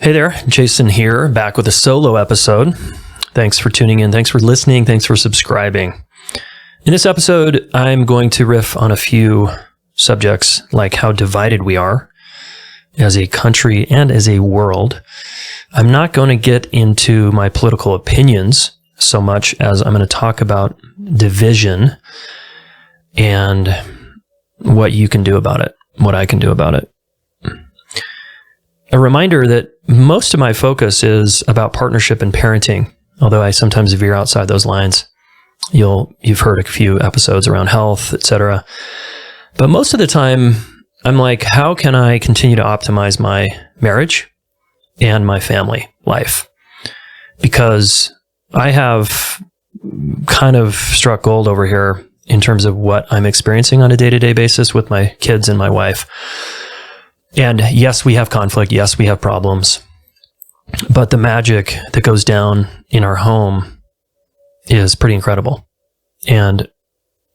Hey there, Jayson here, back with a solo episode. Thanks for tuning in. Thanks for listening. Thanks for subscribing. In this episode, I'm going to riff on a few subjects like how divided we are as a country and as a world. I'm not going to get into my political opinions so much as I'm going to talk about division and what you can do about it, what I can do about it. A reminder that most of my focus is about partnership and parenting, although I sometimes veer outside those lines. You've heard a few episodes around health, etc. But most of the time, I'm like, how can I continue to optimize my marriage and my family life? Because I have kind of struck gold over here in terms of what I'm experiencing on a day-to-day basis with my kids and my wife. And yes, we have conflict. Yes, we have problems. But the magic that goes down in our home is pretty incredible. And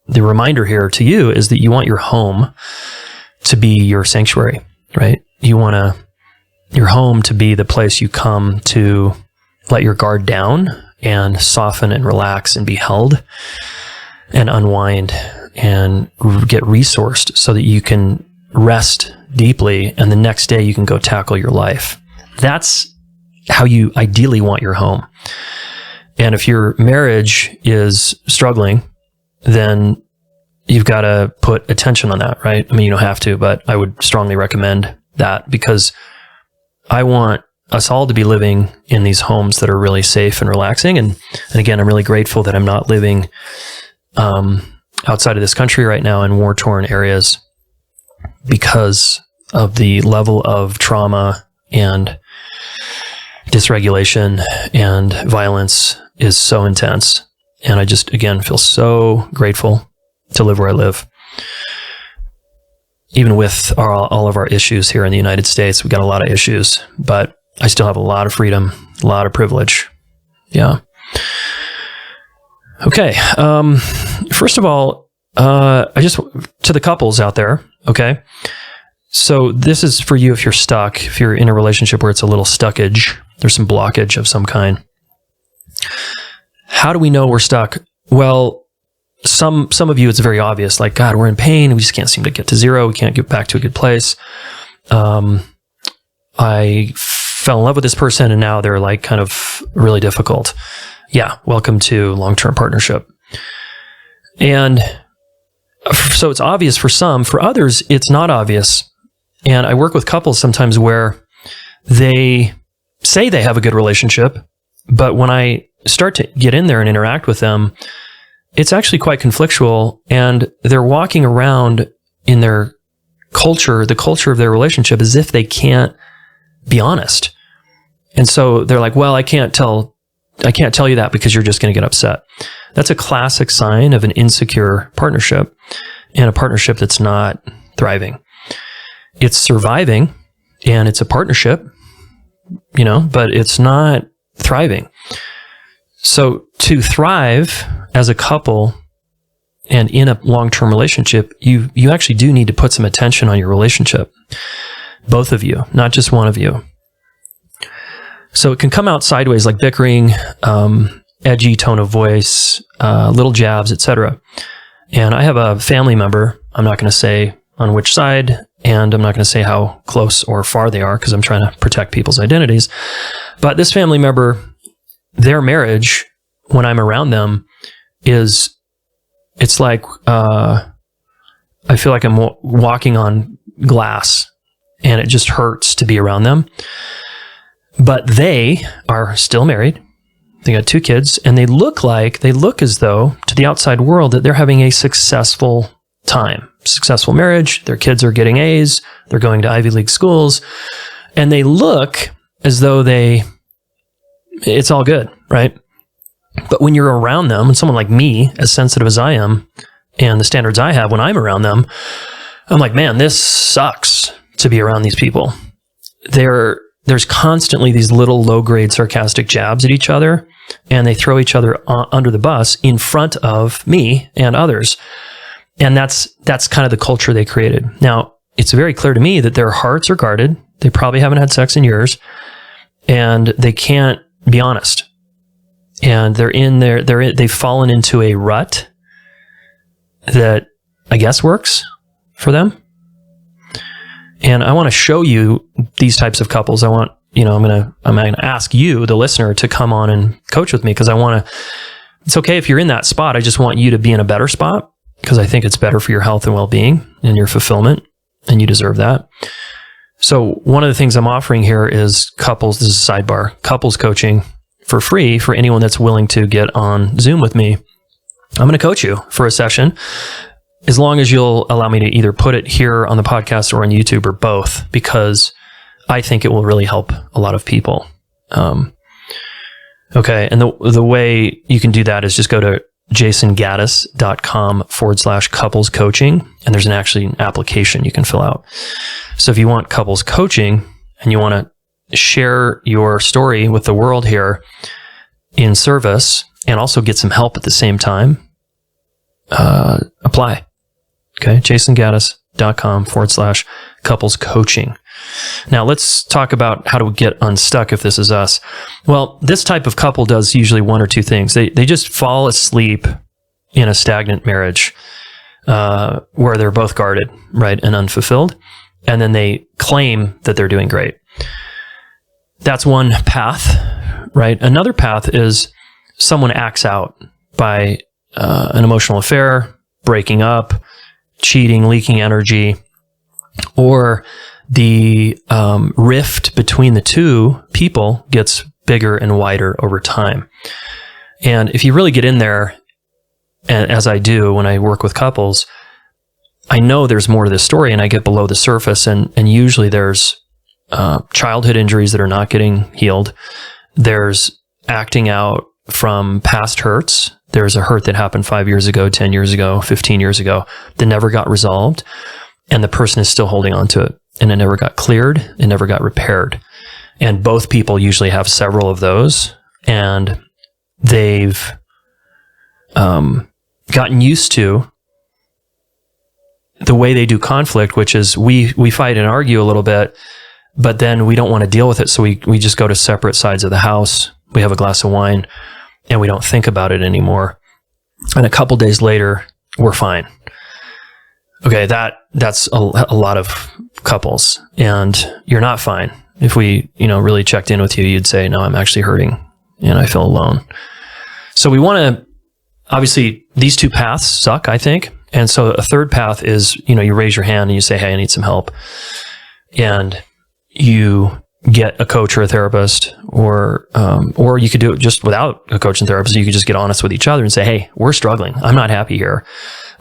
the reminder here to you is that you want your home to be your sanctuary, right? You want your home to be the place you come to let your guard down and soften and relax and be held and unwind and get resourced so that you can rest deeply, and the next day you can go tackle your life. That's how you ideally want your home. And if your marriage is struggling, then you've got to put attention on that, right? I mean, you don't have to, but I would strongly recommend that because I want us all to be living in these homes that are really safe and relaxing. And again, I'm really grateful that I'm not living outside of this country right now in war-torn areas, because of the level of trauma and dysregulation and violence is so intense. And I just, again, feel so grateful to live where I live. Even with all of our issues here in the United States, we've got a lot of issues, but I still have a lot of freedom, a lot of privilege. Yeah. Okay. First of all, to the couples out there, okay? So this is for you if you're stuck, if you're in a relationship where it's a little stuckage, there's some blockage of some kind. How do we know we're stuck? Well, some of you, it's very obvious, like, God, we're in pain. We just can't seem to get to zero. We can't get back to a good place. I fell in love with this person and now they're like kind of really difficult. Yeah, welcome to long-term partnership. And so it's obvious for some. For others, it's not obvious. And I work with couples sometimes where they say they have a good relationship, but when I start to get in there and interact with them, it's actually quite conflictual, and they're walking around in their culture, the culture of their relationship, as if they can't be honest. And so they're like, well, I can't tell you that because you're just going to get upset. That's a classic sign of an insecure partnership and a partnership that's not thriving. It's surviving and it's a partnership, but it's not thriving. So to thrive as a couple and in a long-term relationship, you actually do need to put some attention on your relationship. Both of you, not just one of you. So it can come out sideways like bickering, edgy tone of voice, little jabs, etc. And I have a family member, I'm not going to say on which side, and I'm not going to say how close or far they are because I'm trying to protect people's identities. But this family member, their marriage, when I'm around them, it's like I feel like I'm walking on glass, and it just hurts to be around them. But they are still married. They got 2 kids, and they look as though to the outside world that they're having a successful time, successful marriage. Their kids are getting A's. They're going to Ivy League schools, and they look as though it's all good, right? But when you're around them, and someone like me, as sensitive as I am, and the standards I have when I'm around them, I'm like, man, this sucks to be around these people. There's constantly these little low-grade sarcastic jabs at each other, and they throw each other under the bus in front of me and others. And that's kind of the culture they created. Now, it's very clear to me that their hearts are guarded. They probably haven't had sex in years. and they can't be honest. And they've fallen into a rut that I guess works for them. And I want to show you these types of couples. I'm going to ask you, the listener, to come on and coach with me, because it's okay if you're in that spot. I just want you to be in a better spot, because I think it's better for your health and well-being and your fulfillment, and you deserve that. So one of the things I'm offering here is this is a sidebar, couples coaching for free for anyone that's willing to get on Zoom with me. I'm going to coach you for a session, as long as you'll allow me to either put it here on the podcast or on YouTube, or both, because I think it will really help a lot of people. Okay. And the way you can do that is just go to JaysonGaddis.com/couples coaching. And there's an application you can fill out. So if you want couples coaching and you want to share your story with the world here in service, and also get some help at the same time, apply. Okay. JaysonGaddis.com/couples coaching. Now let's talk about how to get unstuck if this is us. Well, this type of couple does usually one or two things. They just fall asleep in a stagnant marriage, where they're both guarded, right, and unfulfilled. And then they claim that they're doing great. That's one path, right? Another path is someone acts out by an emotional affair, breaking up, cheating, leaking energy, or the rift between the two people gets bigger and wider over time. And if you really get in there, as I do when I work with couples, I know there's more to this story, and I get below the surface, and usually there's childhood injuries that are not getting healed. There's acting out from past hurts. There's a hurt that happened 5 years ago, 10 years ago, 15 years ago that never got resolved, and the person is still holding on to it, and it never got cleared, it never got repaired. And both people usually have several of those, and they've gotten used to the way they do conflict, which is we fight and argue a little bit, but then we don't want to deal with it, so we just go to separate sides of the house. We have a glass of wine, and we don't think about it anymore. And a couple days later, we're fine. Okay, that's a lot of couples, and you're not fine. If we, really checked in with you, you'd say, no, I'm actually hurting and I feel alone. So we want to, obviously, these two paths suck, I think. And so a third path is, you raise your hand and you say, hey, I need some help. And you get a coach or a therapist, or you could do it just without a coach and therapist. You could just get honest with each other and say, hey, we're struggling. I'm not happy here.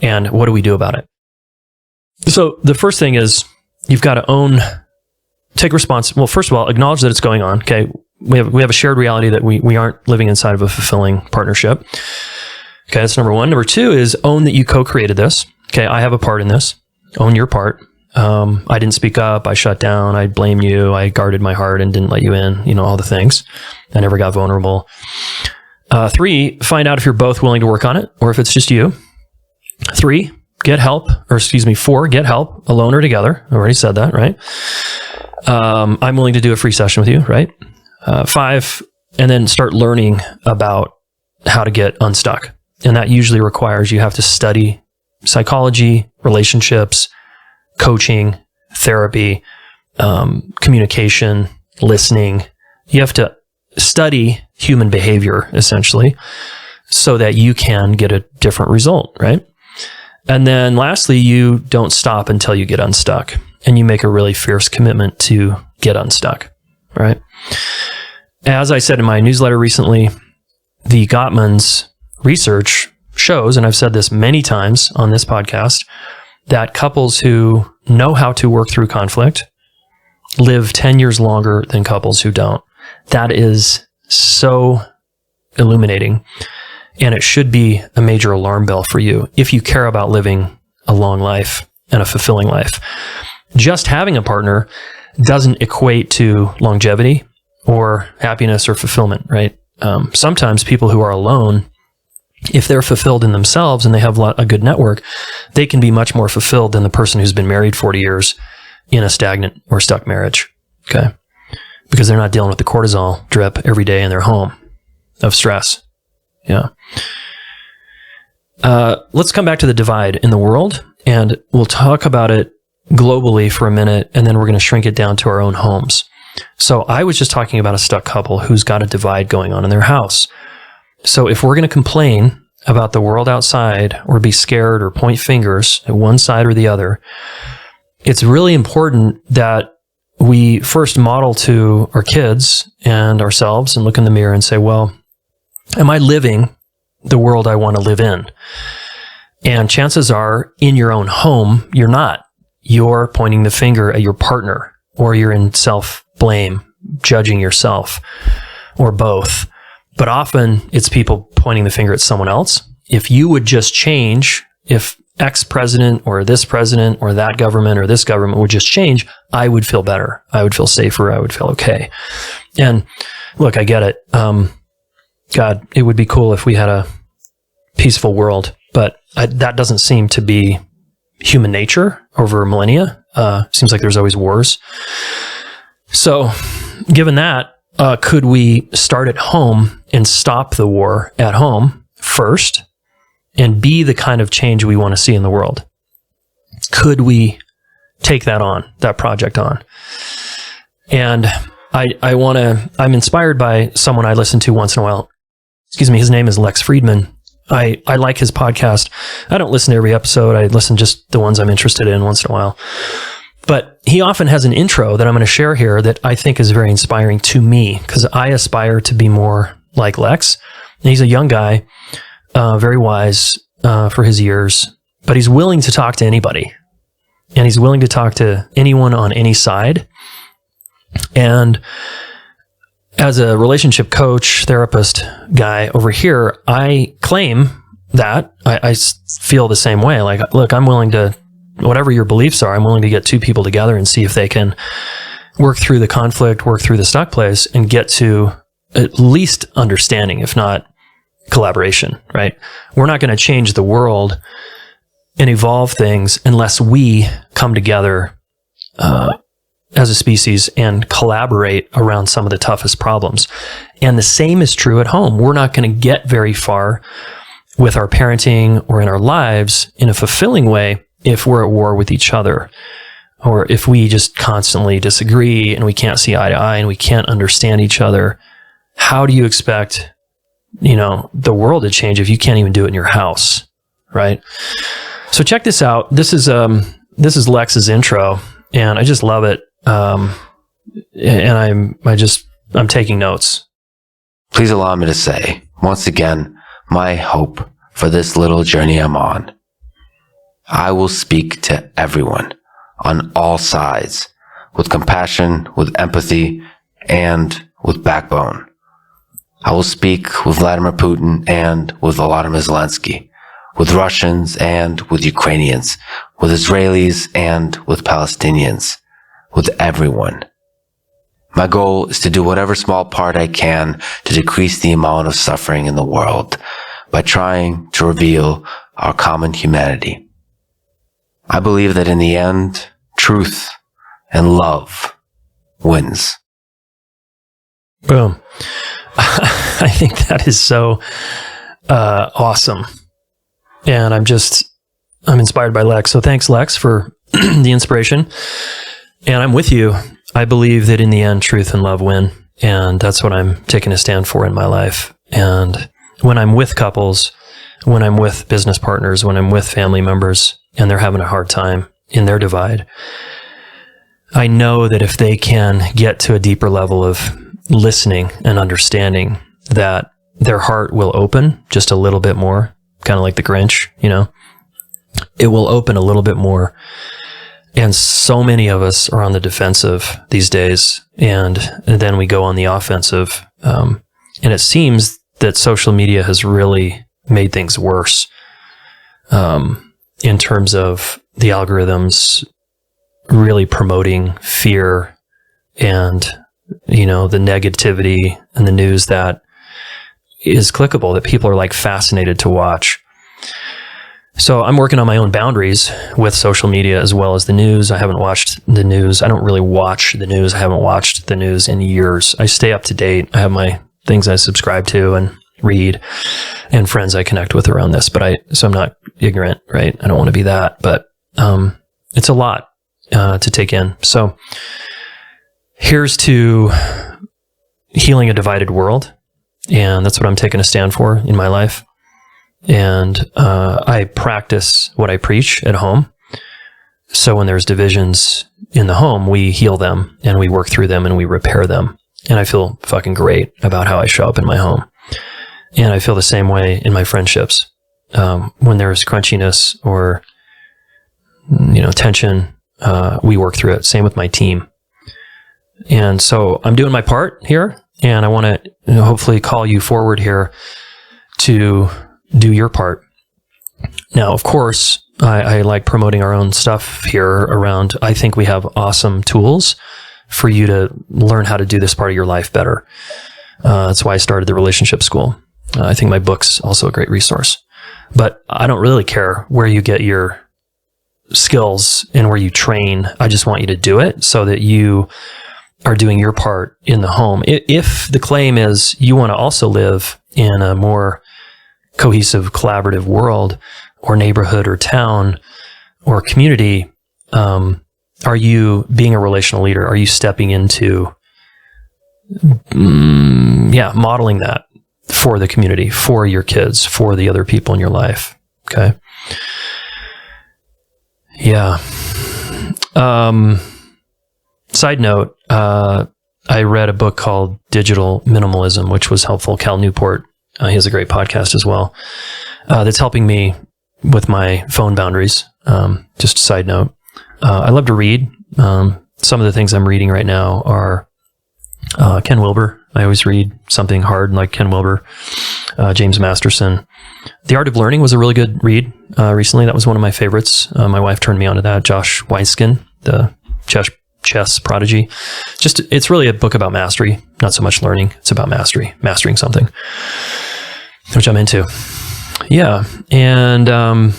And what do we do about it? So the first thing is you've got to take response. Well, first of all, acknowledge that it's going on. Okay. We have a shared reality that we aren't living inside of a fulfilling partnership. Okay. That's number one. Number two is own that you co-created this. Okay. I have a part in this. Own your part. I didn't speak up. I shut down. I blame you. I guarded my heart and didn't let you in, all the things. I never got vulnerable. 3, find out if you're both willing to work on it or if it's just you. 4, get help, alone or together. I already said that, right? I'm willing to do a free session with you, right? 5, and then start learning about how to get unstuck. And that usually requires you have to study psychology, relationships, coaching, therapy, communication, listening. You have to study human behavior, essentially, so that you can get a different result, right? And then lastly, you don't stop until you get unstuck, and you make a really fierce commitment to get unstuck, right? As I said in my newsletter recently, the Gottman's research shows, and I've said this many times on this podcast, that couples who know how to work through conflict live 10 years longer than couples who don't. That is so illuminating, and it should be a major alarm bell for you if you care about living a long life and a fulfilling life. Just having a partner doesn't equate to longevity or happiness or fulfillment, right? Sometimes people who are alone, if they're fulfilled in themselves and they have a good network, they can be much more fulfilled than the person who's been married 40 years in a stagnant or stuck marriage. Okay. because they're not dealing with the cortisol drip every day in their home of stress. Yeah. Let's come back to the divide in the world, and we'll talk about it globally for a minute, and then we're going to shrink it down to our own homes. So I was just talking about a stuck couple who's got a divide going on in their house. So if we're going to complain about the world outside or be scared or point fingers at one side or the other, it's really important that we first model to our kids and ourselves and look in the mirror and say, well, am I living the world I want to live in? And chances are, in your own home, you're not. You're pointing the finger at your partner, or you're in self-blame, judging yourself, or both. But often it's people pointing the finger at someone else. If you would just change, if X president or this president or that government or this government would just change, I would feel better. I would feel safer. I would feel okay. And look, I get it. God, it would be cool if we had a peaceful world, but that doesn't seem to be human nature over millennia. Seems like there's always wars. So given that, could we start at home and stop the war at home first and be the kind of change we want to see in the world? Could we take that project on? And I'm inspired by someone I listen to once in a while. Excuse me. His name is Lex Friedman. I like his podcast. I don't listen to every episode. I listen just the ones I'm interested in once in a while. But he often has an intro that I'm going to share here that I think is very inspiring to me, because I aspire to be more like Lex. And he's a young guy, very wise for his years, but he's willing to talk to anybody. And he's willing to talk to anyone on any side. And as a relationship coach, therapist guy over here, I claim that I feel the same way. Like, look, I'm willing to, whatever your beliefs are, I'm willing to get two people together and see if they can work through the conflict, work through the stuck place, and get to at least understanding, if not collaboration, right? We're not going to change the world and evolve things unless we come together as a species and collaborate around some of the toughest problems. And the same is true at home. We're not going to get very far with our parenting or in our lives in a fulfilling way if we're at war with each other, or if we just constantly disagree and we can't see eye to eye and we can't understand each other. How do you expect, the world to change if you can't even do it in your house, right? So check this out. This is Lex's intro, and I just love it. And I'm taking notes. Please allow me to say, once again, my hope for this little journey I'm on. I will speak to everyone on all sides with compassion, with empathy, and with backbone. I will speak with Vladimir Putin and with Volodymyr Zelensky, with Russians and with Ukrainians, with Israelis and with Palestinians, with everyone. My goal is to do whatever small part I can to decrease the amount of suffering in the world by trying to reveal our common humanity. I believe that in the end, truth and love wins. Boom. I think that is so awesome. And I'm inspired by Lex. So thanks, Lex, for the inspiration. And I'm with you. I believe that in the end, truth and love win. And that's what I'm taking a stand for in my life. And when I'm with couples, when I'm with business partners, when I'm with family members, and they're having a hard time in their divide, I know that if they can get to a deeper level of listening and understanding, that their heart will open just a little bit more, kind of like the Grinch, it will open a little bit more. And so many of us are on the defensive these days, and then we go on the offensive. And it seems that social media has really made things worse in terms of the algorithms really promoting fear and, the negativity and the news that is clickable, that people are like fascinated to watch. So I'm working on my own boundaries with social media as well as the news. I haven't watched the news. I don't really watch the news. I haven't watched the news in years. I stay up to date. I have my things I subscribe to and read and friends I connect with around this, so I'm not ignorant, right? I don't want to be that, but it's a lot to take in. So here's to healing a divided world. And that's what I'm taking a stand for in my life. And I practice what I preach at home. So when there's divisions in the home, we heal them and we work through them and we repair them. And I feel fucking great about how I show up in my home. And I feel the same way in my friendships. When there's crunchiness or, tension, we work through it. Same with my team. And so I'm doing my part here, and I want to hopefully call you forward here to do your part. Now, of course, I like promoting our own stuff here around. I think we have awesome tools for you to learn how to do this part of your life better. That's why I started the relationship school. I think my book's also a great resource. But I don't really care where you get your skills and where you train. I just want you to do it so that you are doing your part in the home. If the claim is you want to also live in a more cohesive, collaborative world or neighborhood or town or community, are you being a relational leader? Are you stepping into, modeling that for the community, for your kids, for the other people in your life? Okay. Yeah. Side note, I read a book called Digital Minimalism, which was helpful. Cal Newport, he has a great podcast as well, that's helping me with my phone boundaries. Just a side note. I love to read. Some of the things I'm reading right now are Ken Wilber. I always read something hard like Ken Wilber, James Masterson. The Art of Learning was a really good read recently. That was one of my favorites. My wife turned me on to that. Josh Waitzkin, the chess prodigy. It's really a book about mastery, not so much learning. It's about mastering something, which I'm into. Yeah. And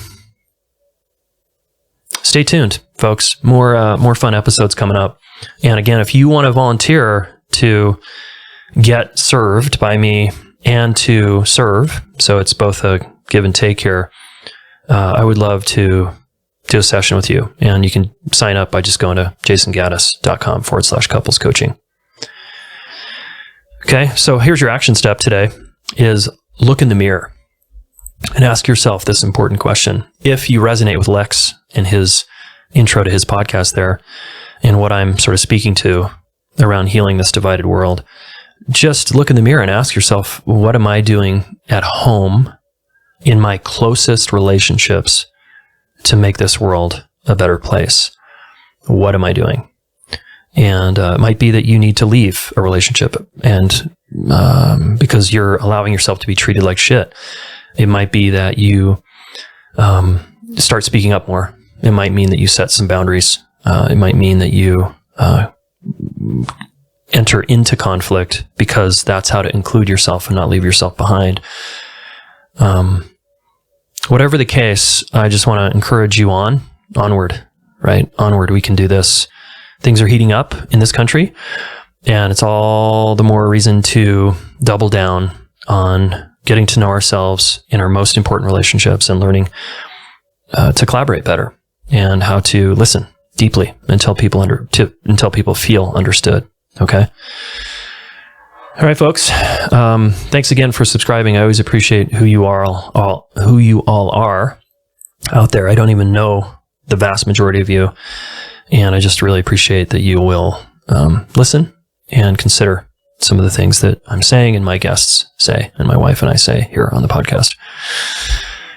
stay tuned, folks. More fun episodes coming up. And again, if you want to volunteer to get served by me and to serve, so it's both a give and take here, I would love to do a session with you. And you can sign up by just going to jasongaddis.com/couples coaching. Okay, so here's your action step today is look in the mirror and ask yourself this important question. If you resonate with Lex and his intro to his podcast there and what I'm sort of speaking to around healing this divided world, just look in the mirror and ask yourself, what am I doing at home in my closest relationships to make this world a better place? What am I doing? And it might be that you need to leave a relationship and because you're allowing yourself to be treated like shit. It might be that you start speaking up more. It might mean that you set some boundaries. It might mean that you enter into conflict because that's how to include yourself and not leave yourself behind. Whatever the case, I just want to encourage you onward, right? Onward. We can do this. Things are heating up in this country, and it's all the more reason to double down on getting to know ourselves in our most important relationships and learning to collaborate better and how to listen deeply until people feel understood. Okay. All right, folks. Thanks again for subscribing. I always appreciate who you all are out there. I don't even know the vast majority of you, and I just really appreciate that you will listen and consider some of the things that I'm saying and my guests say and my wife and I say here on the podcast.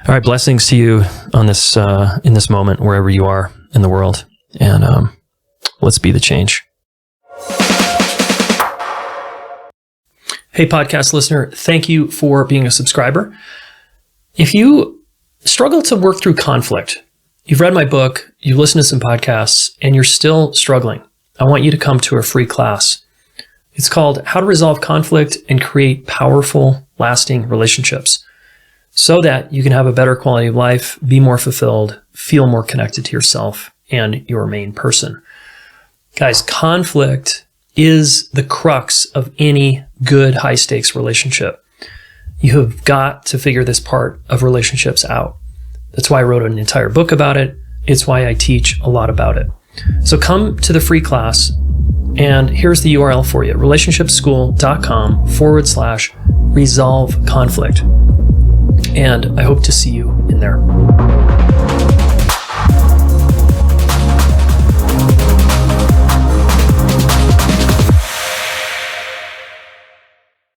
All right, blessings to you on this in this moment wherever you are in the world, and let's be the change. Hey, podcast listener, thank you for being a subscriber. If you struggle to work through conflict, you've read my book, you've listened to some podcasts, and you're still struggling, I want you to come to a free class. It's called How to Resolve Conflict and Create Powerful, Lasting Relationships. so that you can have a better quality of life, be more fulfilled, feel more connected to yourself and your main person. Guys, conflict is the crux of any good high-stakes relationship. You have got to figure this part of relationships out. That's why I wrote an entire book about it. It's why I teach a lot about it. So come to the free class, and here's the URL for you, relationshipschool.com/resolve conflict. And I hope to see you in there.